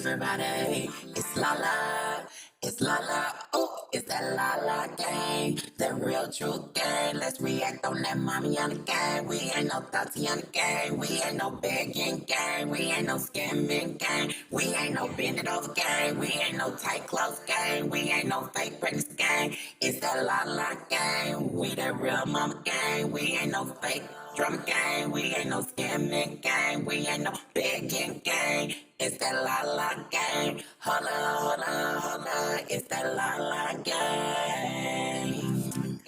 everybody. It's Lala. It's Lala. Oh, it's that Lala gang. The real true gang. Let's react on that mommy on the gang. We ain't no thoughty on the gang. We ain't no begging gang. We ain't no scamming gang. We ain't no bend it over gang. We ain't no tight clothes gang. We ain't no fake pregnancy gang. It's that Lala gang. We the real mama gang. We ain't no fake drama gang. We ain't no scamming gang. We ain't no begging gang. It's that Lala gang. Hold on. It's that Lala gang.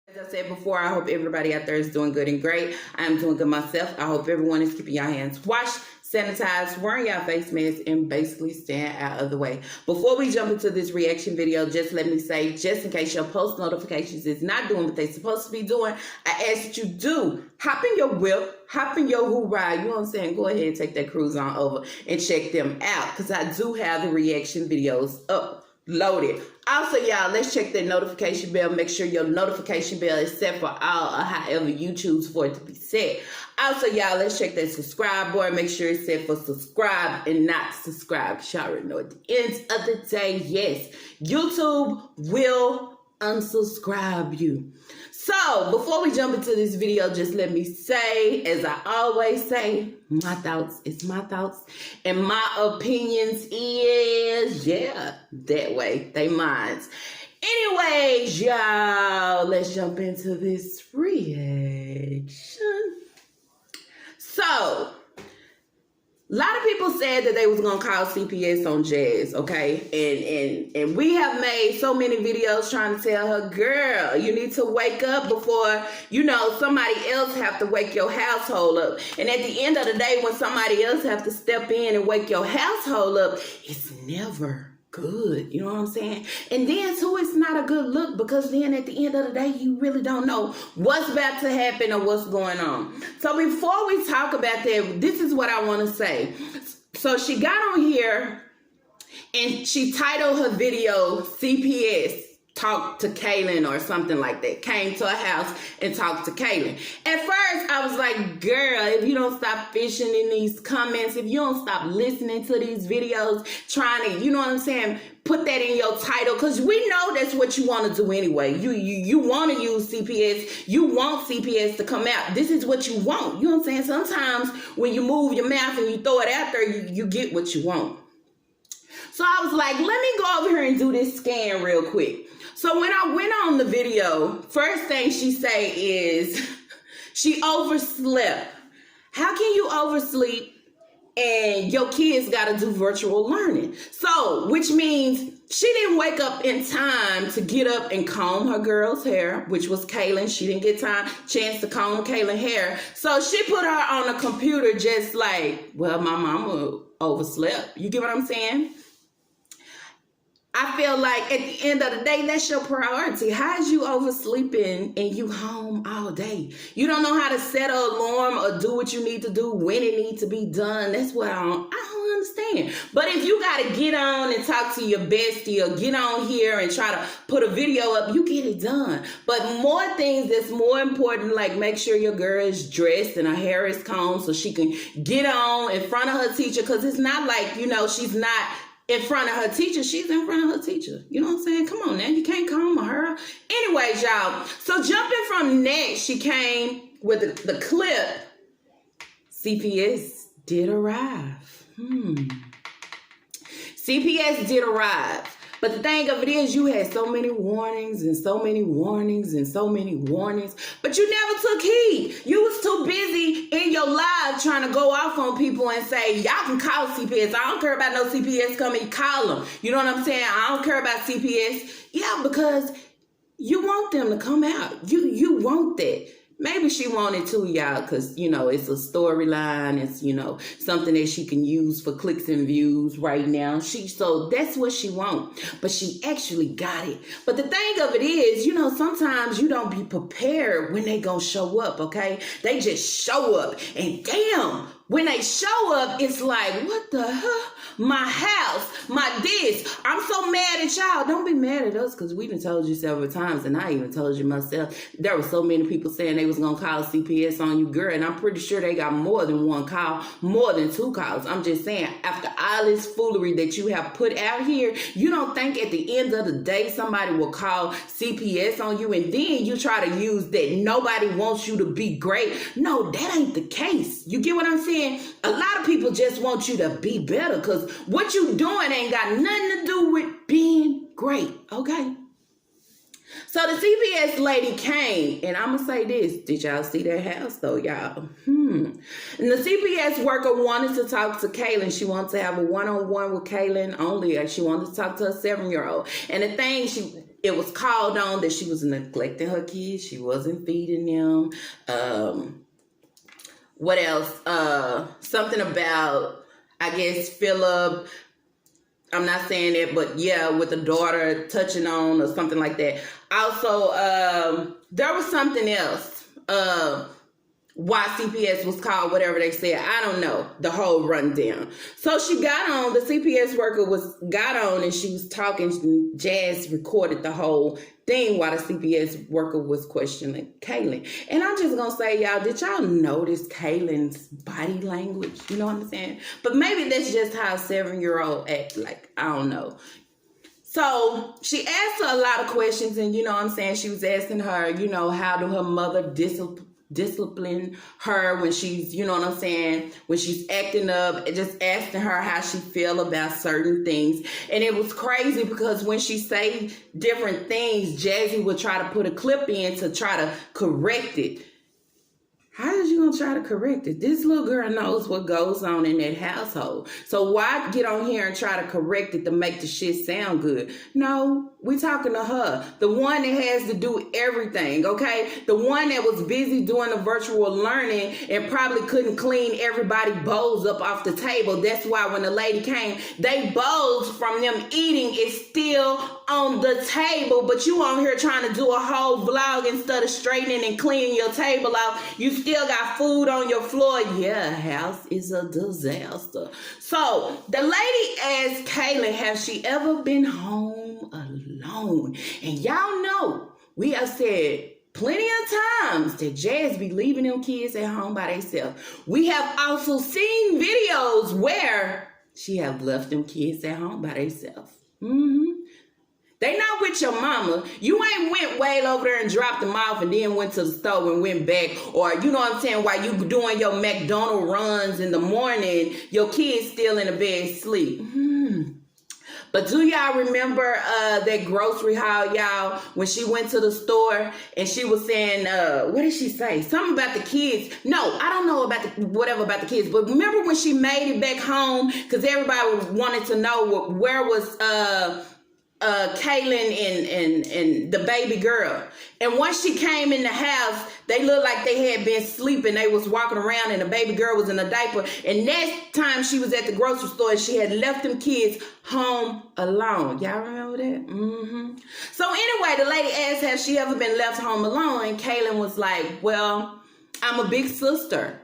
As I said before, I hope everybody out there is doing good and great. I'm doing good myself. I hope everyone is keeping your hands washed, sanitized, wearing your face masks, and basically staying out of the way. Before we jump into this reaction video, just let me say, just in case your post notifications is not doing what they're supposed to be doing, I ask that you do hop in your whip, hop in your Hoodie, you know what I'm saying? Go ahead and take that cruise on over and check them out, because I do have the reaction videos uploaded. Also, y'all, let's check that notification bell. Make sure your notification bell is set for all, or however you choose for it to be set. Also, y'all, let's check that subscribe button. Make sure it's set for subscribe and not subscribe. Y'all already know at the end of the day, yes, YouTube will unsubscribe you. So, before we jump into this video, just let me say, as I always say, my thoughts is my thoughts, and my opinions is, yeah, that way, they minds. Anyways, y'all, let's jump into this reaction. So, a lot of people said that they was gonna call CPS on Jazz, okay? And we have made so many videos trying to tell her, girl, you need to wake up before, you know, somebody else have to wake your household up. And at the end of the day, when somebody else have to step in and wake your household up, it's never good, you know what I'm saying? And then too, it's not a good look, because then at the end of the day, you really don't know what's about to happen or what's going on. So before we talk about that, this is what I want to say. So she got on here and she titled her video CPS Talk to Kaylin or something like that. Came to her house and talked to Kaylin. At first, I was like, girl, if you don't stop fishing in these comments, if you don't stop listening to these videos, trying to, you know what I'm saying, put that in your title, because we know that's what you want to do anyway. You want to use CPS. You want CPS to come out. This is what you want. You know what I'm saying? Sometimes when you move your mouth and you throw it out there, you get what you want. So I was like, let me go over here and do this scan real quick. So when I went on the video, first thing she say is she overslept. How can you oversleep and your kids got to do virtual learning? So, which means she didn't wake up in time to get up and comb her girl's hair, which was Kaylin. She didn't get chance to comb Kaylin's hair. So she put her on a computer just like, well, my mama overslept. You get what I'm saying? I feel like at the end of the day, that's your priority. How is you oversleeping and you home all day? You don't know how to set an alarm or do what you need to do when it needs to be done. That's what I don't understand. But if you got to get on and talk to your bestie or get on here and try to put a video up, you get it done. But more things that's more important, like make sure your girl is dressed and her hair is combed so she can get on in front of her teacher, because it's not like, you know, she's not in front of her teacher, she's in front of her teacher. You know what I'm saying? Come on now, you can't comb her. Anyways, y'all, so jumping from next, she came with the clip. CPS did arrive. CPS did arrive. But the thing of it is, you had so many warnings and so many warnings and so many warnings, but you never took heed. You was too busy in your live trying to go off on people and say, y'all can call CPS. I don't care about no CPS coming, call them. You know what I'm saying? I don't care about CPS. Yeah, because you want them to come out. You want that. Maybe she wanted to, y'all, because, you know, it's a storyline. It's, you know, something that she can use for clicks and views right now. So that's what she wants. But she actually got it. But the thing of it is, you know, sometimes you don't be prepared when they gonna show up, okay? They just show up and damn, when they show up, it's like, what the hell? My house, my this. I'm so mad at y'all. Don't be mad at us because we done told you several times, and I even told you myself. There were so many people saying they was going to call CPS on you, girl, and I'm pretty sure they got more than one call, more than 2 calls. I'm just saying, after all this foolery that you have put out here, you don't think at the end of the day somebody will call CPS on you, and then you try to use that nobody wants you to be great. No, that ain't the case. You get what I'm saying? A lot of people just want you to be better because what you doing ain't got nothing to do with being great, okay? So the CPS lady came, and I'm going to say this. Did y'all see that house, though, y'all? And the CPS worker wanted to talk to Kaylin. She wanted to have a one-on-one with Kaylin only. She wanted to talk to a 7-year-old. And the thing, it was called on that she was neglecting her kids. She wasn't feeding them. What else? Something about, I guess, Philip. I'm not saying that, but yeah, with the daughter touching on or something like that. Also, there was something else. Why CPS was called, whatever they said. I don't know the whole rundown. So she got on, the CPS worker got on and she was talking. Jazz recorded the whole thing while the CPS worker was questioning Kaylin. And I'm just going to say, y'all, did y'all notice Kaylin's body language? You know what I'm saying? But maybe that's just how a 7-year-old act. Like, I don't know. So she asked her a lot of questions, and you know what I'm saying? She was asking her, you know, how do her mother discipline her when she's, you know what I'm saying, when she's acting up, and just asking her how she feel about certain things. And it was crazy because when she say different things, Jazzy would try to put a clip in to try to correct it. How is you gonna try to correct it? This little girl knows what goes on in that household. So why get on here and try to correct it to make the shit sound good? No, we talking to her. The one that has to do everything, okay? The one that was busy doing the virtual learning and probably couldn't clean everybody's bowls up off the table. That's why when the lady came, they bowls from them eating is still on the table, but you on here trying to do a whole vlog instead of straightening and cleaning your table out. You still got food on your floor. Yeah, house is a disaster. So the lady asked Kaylin, has she ever been home alone? And y'all know, we have said plenty of times that Jazz be leaving them kids at home by themselves. We have also seen videos where she have left them kids at home by themselves. They not with your mama. You ain't went way over there and dropped them off and then went to the store and went back. Or, you know what I'm saying, while you doing your McDonald's runs in the morning, your kid's still in the bed asleep. But do y'all remember that grocery haul, y'all, when she went to the store and she was saying, what did she say? Something about the kids. No, I don't know about about the kids. But remember when she made it back home because everybody wanted to know where was Kaylin and the baby girl. And once she came in the house, they looked like they had been sleeping. They was walking around and the baby girl was in a diaper. And next time she was at the grocery store, she had left them kids home alone. Y'all remember that? So anyway, the lady asked, has she ever been left home alone? And Kaylin was like, well, I'm a big sister.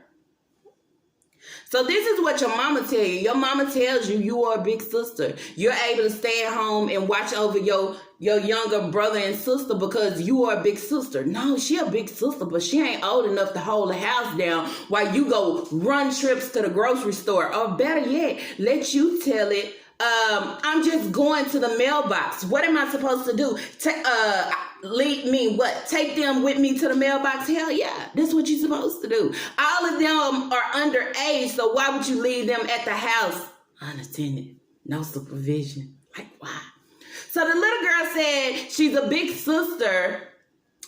So this is what your mama tell you. Your mama tells you you are a big sister. You're able to stay at home and watch over your younger brother and sister because you are a big sister. No, she a big sister, but she ain't old enough to hold the house down while you go run trips to the grocery store. Or better yet, let you tell it, I'm just going to the mailbox. What am I supposed to do? Lead me what? Take them with me to the mailbox? Hell yeah, that's what you're supposed to do. All of them are underage, so why would you leave them at the house unattended? No supervision. Like, why? So the little girl said she's a big sister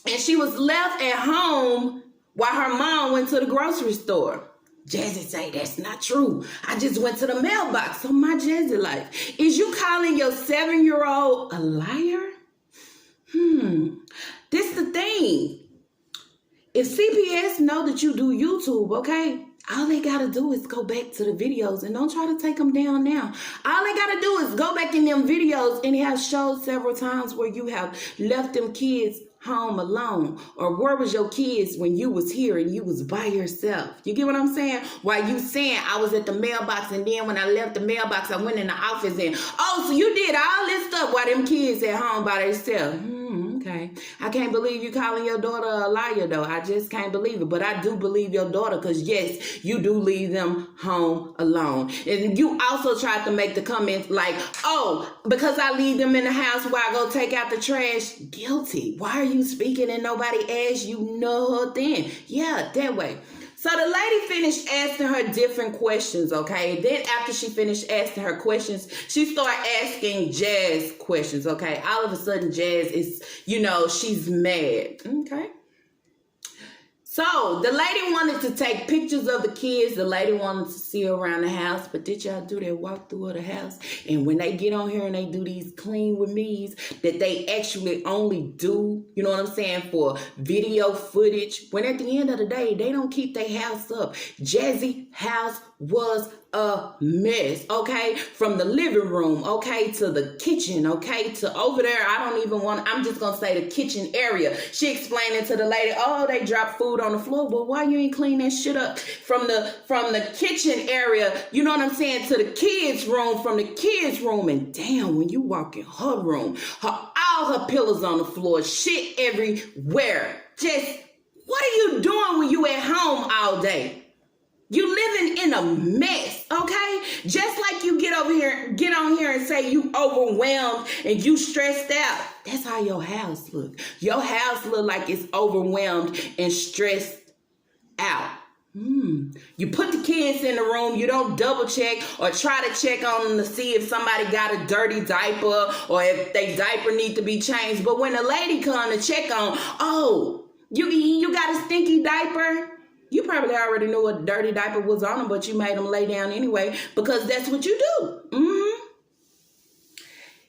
and she was left at home while her mom went to the grocery store. Jazzy say that's not true. I just went to the mailbox. So my Jazzy life, is you calling your 7-year-old a liar? This the thing. If CPS know that you do YouTube, okay, all they got to do is go back to the videos and don't try to take them down now. All they got to do is go back in them videos and it has showed several times where you have left them kids home alone? Or where was your kids when you was here and you was by yourself? You get what I'm saying? While you saying I was at the mailbox and then when I left the mailbox, I went in the office and, oh, so you did all this stuff while them kids at home by themselves. Okay. I can't believe you calling your daughter a liar, though. I just can't believe it. But I do believe your daughter because, yes, you do leave them home alone. And you also tried to make the comment like, oh, because I leave them in the house while I go take out the trash. Guilty. Why are you speaking and nobody asked you nothing? Yeah, that way. So the lady finished asking her different questions, okay? Then after she finished asking her questions, she started asking Jazz questions, okay? All of a sudden, Jazz is, she's mad, okay? So the lady wanted to take pictures of the kids. The lady wanted to see around the house. But did y'all do that walkthrough of the house? And when they get on here and they do these clean with me's, that they actually only do, you know what I'm saying, for video footage. When at the end of the day, they don't keep their house up. Jazzy house was a mess, okay? From the living room, okay, to the kitchen, okay, to over there. I'm just gonna say the kitchen area. She explaining to the lady, oh, they dropped food on the floor. Well, why you ain't clean that shit up? From the kitchen area, you know what I'm saying, to the kids' room, from the kids' room, and damn, when you walk in her room, all her pillows on the floor, shit everywhere. Just, what are you doing when you at home all day? You living in a mess, okay? Just like you get on here and say you overwhelmed and you stressed out. That's how your house look. Your house look like it's overwhelmed and stressed out. You put the kids in the room, you don't double check or try to check on them to see if somebody got a dirty diaper or if their diaper need to be changed. But when a lady come to check on, oh, you got a stinky diaper? You probably already knew a dirty diaper was on them, but you made them lay down anyway because that's what you do.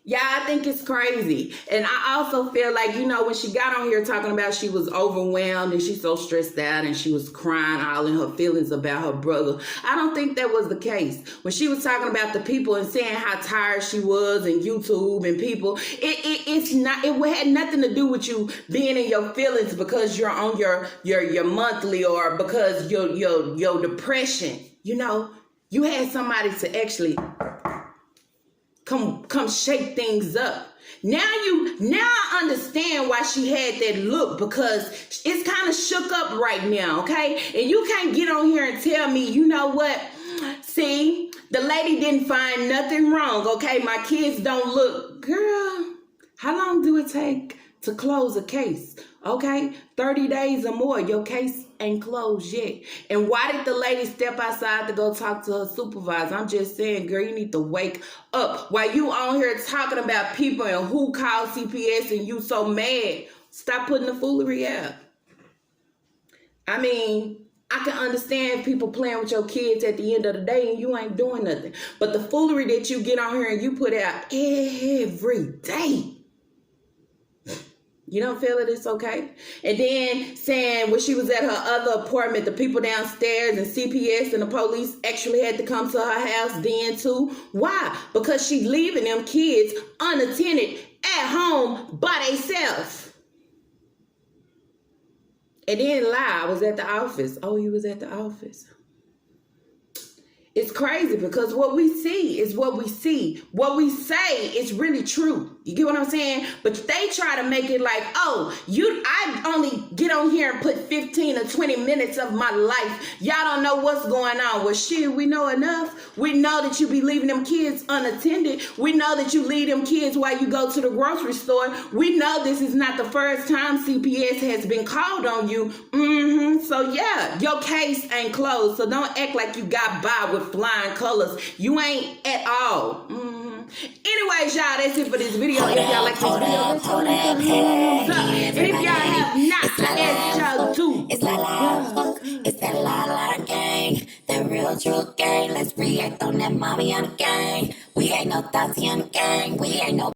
Yeah, I think it's crazy. And I also feel like, when she got on here talking about she was overwhelmed and she's so stressed out and she was crying all in her feelings about her brother. I don't think that was the case. When she was talking about the people and saying how tired she was and YouTube and people, it had nothing to do with you being in your feelings because you're on your monthly or because your depression. You had somebody to actually come shake things up. Now I understand why she had that look because it's kind of shook up right now, okay? And you can't get on here and tell me, you know what? See, the lady didn't find nothing wrong, okay? My kids don't look. Girl, how long do it take to close a case? Okay, 30 days or more, your case ain't closed yet. And why did the lady step outside to go talk to her supervisor? I'm just saying, girl, you need to wake up. While you on here talking about people and who called CPS and you so mad, stop putting the foolery out. I mean, I can understand people playing with your kids at the end of the day and you ain't doing nothing. But the foolery that you get on here and you put out every day, you don't feel it, it's okay? And then saying when she was at her other apartment, the people downstairs and CPS and the police actually had to come to her house then too. Why? Because she leaving them kids unattended at home by themselves. And then lie, I was at the office. Oh, you was at the office. It's crazy because what we see is what we see. What we say is really true. You get what I'm saying? But they try to make it like, oh, I only get on here and put 15 or 20 minutes of my life. Y'all don't know what's going on. Well, shit, we know enough. We know that you be leaving them kids unattended. We know that you leave them kids while you go to the grocery store. We know this is not the first time CPS has been called on you. So yeah, your case ain't closed. So don't act like you got by with flying colors. You ain't at all. Anyways, y'all, that's it for this video. If y'all like this video, let's go thumbs up. And if y'all have not, as y'all do, it's that la gang, that real true gang. Let's react on that mommy on the gang. We ain't no thoughts on the gang. We ain't no